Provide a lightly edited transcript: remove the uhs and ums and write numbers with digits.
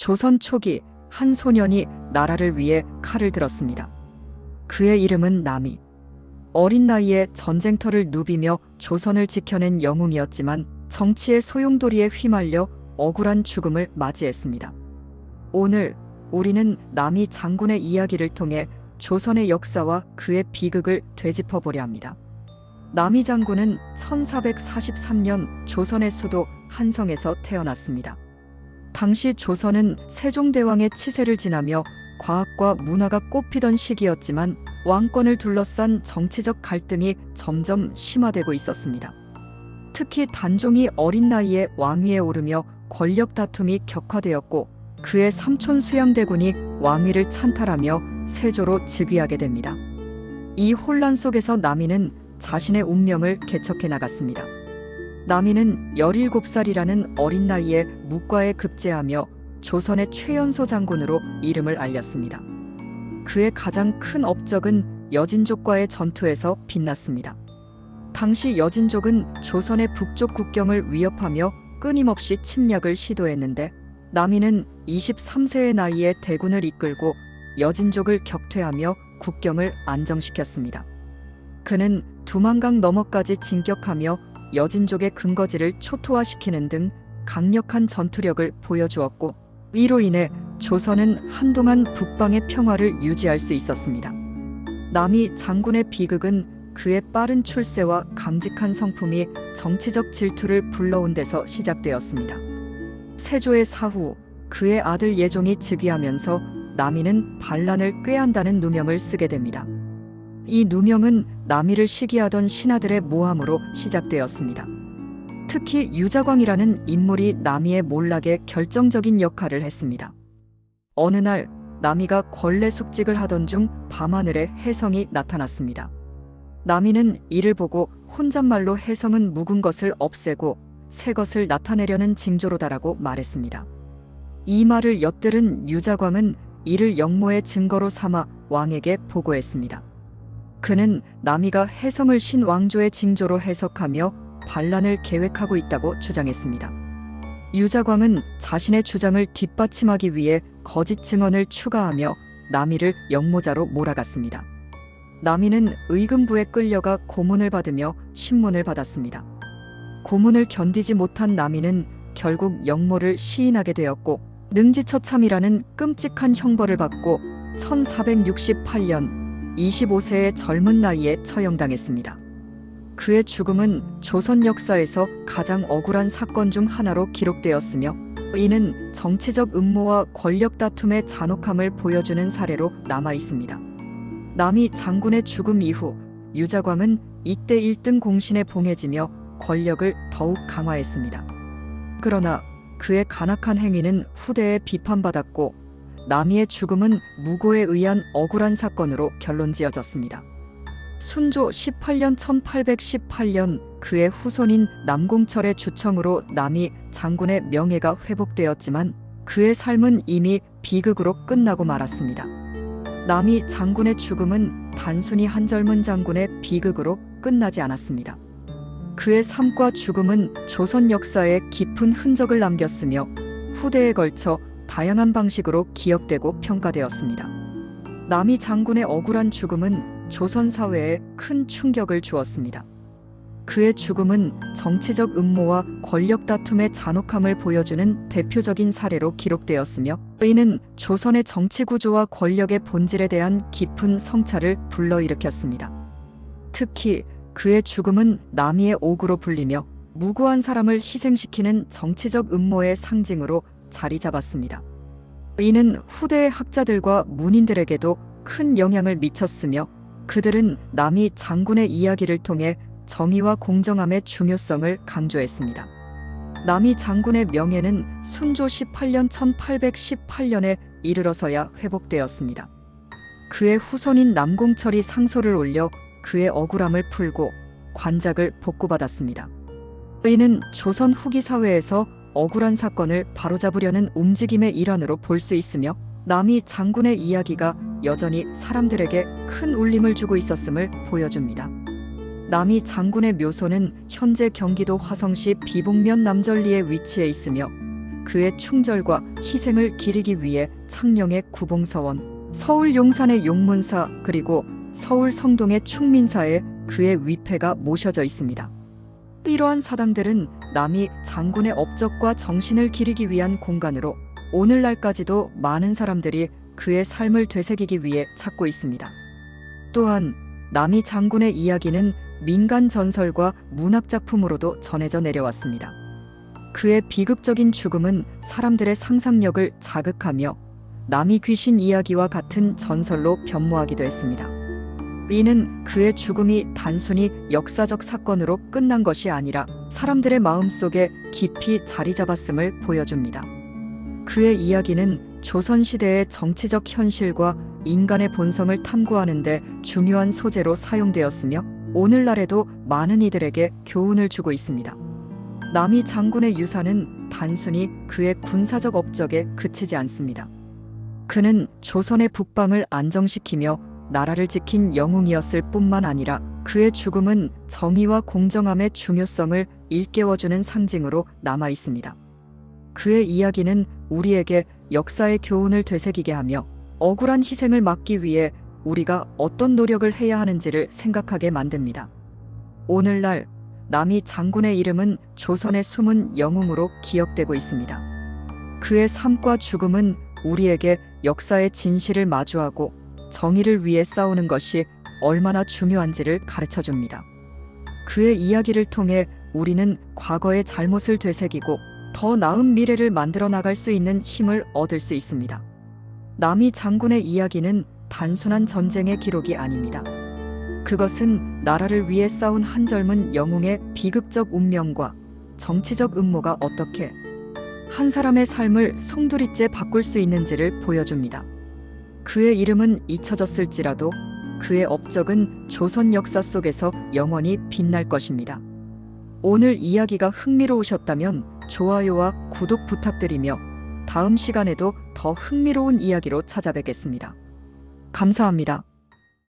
조선 초기 한 소년이 나라를 위해 칼을 들었습니다. 그의 이름은 남이. 어린 나이에 전쟁터를 누비며 조선을 지켜낸 영웅이었지만 정치의 소용돌이에 휘말려 억울한 죽음을 맞이했습니다. 오늘 우리는 남이 장군의 이야기를 통해 조선의 역사와 그의 비극을 되짚어 보려 합니다. 남이 장군은 1443년 조선의 수도 한성에서 태어났습니다. 당시 조선은 세종대왕의 치세를 지나며 과학과 문화가 꽃피던 시기였지만 왕권을 둘러싼 정치적 갈등이 점점 심화되고 있었습니다. 특히 단종이 어린 나이에 왕위에 오르며 권력 다툼이 격화되었고 그의 삼촌 수양대군이 왕위를 찬탈하며 세조로 즉위하게 됩니다. 이 혼란 속에서 남이는 자신의 운명을 개척해 나갔습니다. 남이는 17살이라는 어린 나이에 묵과에 급제하며 조선의 최연소 장군으로 이름을 알렸습니다. 그의 가장 큰 업적은 여진족과의 전투에서 빛났습니다. 당시 여진족은 조선의 북쪽 국경을 위협하며 끊임없이 침략을 시도했는데 남이는 23세의 나이에 대군을 이끌고 여진족을 격퇴하며 국경을 안정시켰습니다. 그는 두만강 너머까지 진격하며 여진족의 근거지를 초토화시키는 등 강력한 전투력을 보여주었고 이로 인해 조선은 한동안 북방의 평화를 유지할 수 있었습니다. 남이 장군의 비극은 그의 빠른 출세와 강직한 성품이 정치적 질투를 불러온 데서 시작되었습니다. 세조의 사후 그의 아들 예종이 즉위하면서 남이는 반란을 꾀한다는 누명을 쓰게 됩니다. 이 누명은 남이를 시기하던 신하들의 모함으로 시작되었습니다. 특히 유자광이라는 인물이 남이의 몰락에 결정적인 역할을 했습니다. 어느 날 남이가 걸레 숙직을 하던 중 밤하늘에 혜성이 나타났습니다. 남이는 이를 보고 혼잣말로 혜성은 묵은 것을 없애고 새 것을 나타내려는 징조로다라고 말했습니다. 이 말을 엿들은 유자광은 이를 역모의 증거로 삼아 왕에게 보고했습니다. 그는 남이가 혜성을 신왕조의 징조로 해석하며 반란을 계획하고 있다고 주장했습니다. 유자광은 자신의 주장을 뒷받침하기 위해 거짓 증언을 추가하며 남이를 역모자로 몰아갔습니다. 남이는 의금부에 끌려가 고문을 받으며 신문을 받았습니다. 고문을 견디지 못한 남이는 결국 역모를 시인하게 되었고 능지처참이라는 끔찍한 형벌을 받고 1468년 25세의 젊은 나이에 처형당했습니다. 그의 죽음은 조선 역사에서 가장 억울한 사건 중 하나로 기록되었으며 이는 정치적 음모와 권력 다툼의 잔혹함을 보여주는 사례로 남아 있습니다. 남이 장군의 죽음 이후 유자광은 이때 1등 공신에 봉해지며 권력을 더욱 강화했습니다. 그러나 그의 간악한 행위는 후대에 비판받았고 남이의 죽음은 무고에 의한 억울한 사건으로 결론지어졌습니다. 순조 18년 1818년 그의 후손인 남공철의 주청으로 남이 장군의 명예가 회복되었지만 그의 삶은 이미 비극으로 끝나고 말았습니다. 남이 장군의 죽음은 단순히 한 젊은 장군의 비극으로 끝나지 않았습니다. 그의 삶과 죽음은 조선 역사에 깊은 흔적을 남겼으며 후대에 걸쳐 다양한 방식으로 기억되고 평가되었습니다. 남이 장군의 억울한 죽음은 조선 사회에 큰 충격을 주었습니다. 그의 죽음은 정치적 음모와 권력 다툼의 잔혹함을 보여주는 대표적인 사례로 기록되었으며 이는 조선의 정치 구조와 권력의 본질에 대한 깊은 성찰을 불러일으켰습니다. 특히 그의 죽음은 남이의 옥으로 불리며 무고한 사람을 희생시키는 정치적 음모의 상징으로 자리 잡았습니다. 이는 후대의 학자들과 문인들에게도 큰 영향을 미쳤으며 그들은 남이 장군의 이야기를 통해 정의와 공정함의 중요성을 강조했습니다. 남이 장군의 명예는 순조 18년 1818년에 이르러서야 회복되었습니다. 그의 후손인 남공철이 상소를 올려 그의 억울함을 풀고 관작을 복구받았습니다. 이는 조선 후기 사회에서 억울한 사건을 바로잡으려는 움직임의 일환으로 볼 수 있으며 남이 장군의 이야기가 여전히 사람들에게 큰 울림을 주고 있었음을 보여줍니다. 남이 장군의 묘소는 현재 경기도 화성시 비봉면 남절리에 위치해 있으며 그의 충절과 희생을 기리기 위해 창녕의 구봉서원, 서울 용산의 용문사, 그리고 서울 성동의 충민사에 그의 위패가 모셔져 있습니다. 이러한 사당들은 남이 장군의 업적과 정신을 기리기 위한 공간으로 오늘날까지도 많은 사람들이 그의 삶을 되새기기 위해 찾고 있습니다. 또한 남이 장군의 이야기는 민간 전설과 문학 작품으로도 전해져 내려왔습니다. 그의 비극적인 죽음은 사람들의 상상력을 자극하며 남이 귀신 이야기와 같은 전설로 변모하기도 했습니다. 이는 그의 죽음이 단순히 역사적 사건으로 끝난 것이 아니라 사람들의 마음속에 깊이 자리 잡았음을 보여줍니다. 그의 이야기는 조선시대의 정치적 현실과 인간의 본성을 탐구하는 데 중요한 소재로 사용되었으며 오늘날에도 많은 이들에게 교훈을 주고 있습니다. 남이 장군의 유산은 단순히 그의 군사적 업적에 그치지 않습니다. 그는 조선의 북방을 안정시키며 나라를 지킨 영웅이었을 뿐만 아니라 그의 죽음은 정의와 공정함의 중요성을 일깨워주는 상징으로 남아 있습니다. 그의 이야기는 우리에게 역사의 교훈을 되새기게 하며 억울한 희생을 막기 위해 우리가 어떤 노력을 해야 하는지를 생각하게 만듭니다. 오늘날 남이 장군의 이름은 조선의 숨은 영웅으로 기억되고 있습니다. 그의 삶과 죽음은 우리에게 역사의 진실을 마주하고 정의를 위해 싸우는 것이 얼마나 중요한지를 가르쳐줍니다. 그의 이야기를 통해 우리는 과거의 잘못을 되새기고 더 나은 미래를 만들어 나갈 수 있는 힘을 얻을 수 있습니다. 남이 장군의 이야기는 단순한 전쟁의 기록이 아닙니다. 그것은 나라를 위해 싸운 한 젊은 영웅의 비극적 운명과 정치적 음모가 어떻게 한 사람의 삶을 송두리째 바꿀 수 있는지를 보여줍니다. 그의 이름은 잊혀졌을지라도 그의 업적은 조선 역사 속에서 영원히 빛날 것입니다. 오늘 이야기가 흥미로우셨다면 좋아요와 구독 부탁드리며 다음 시간에도 더 흥미로운 이야기로 찾아뵙겠습니다. 감사합니다.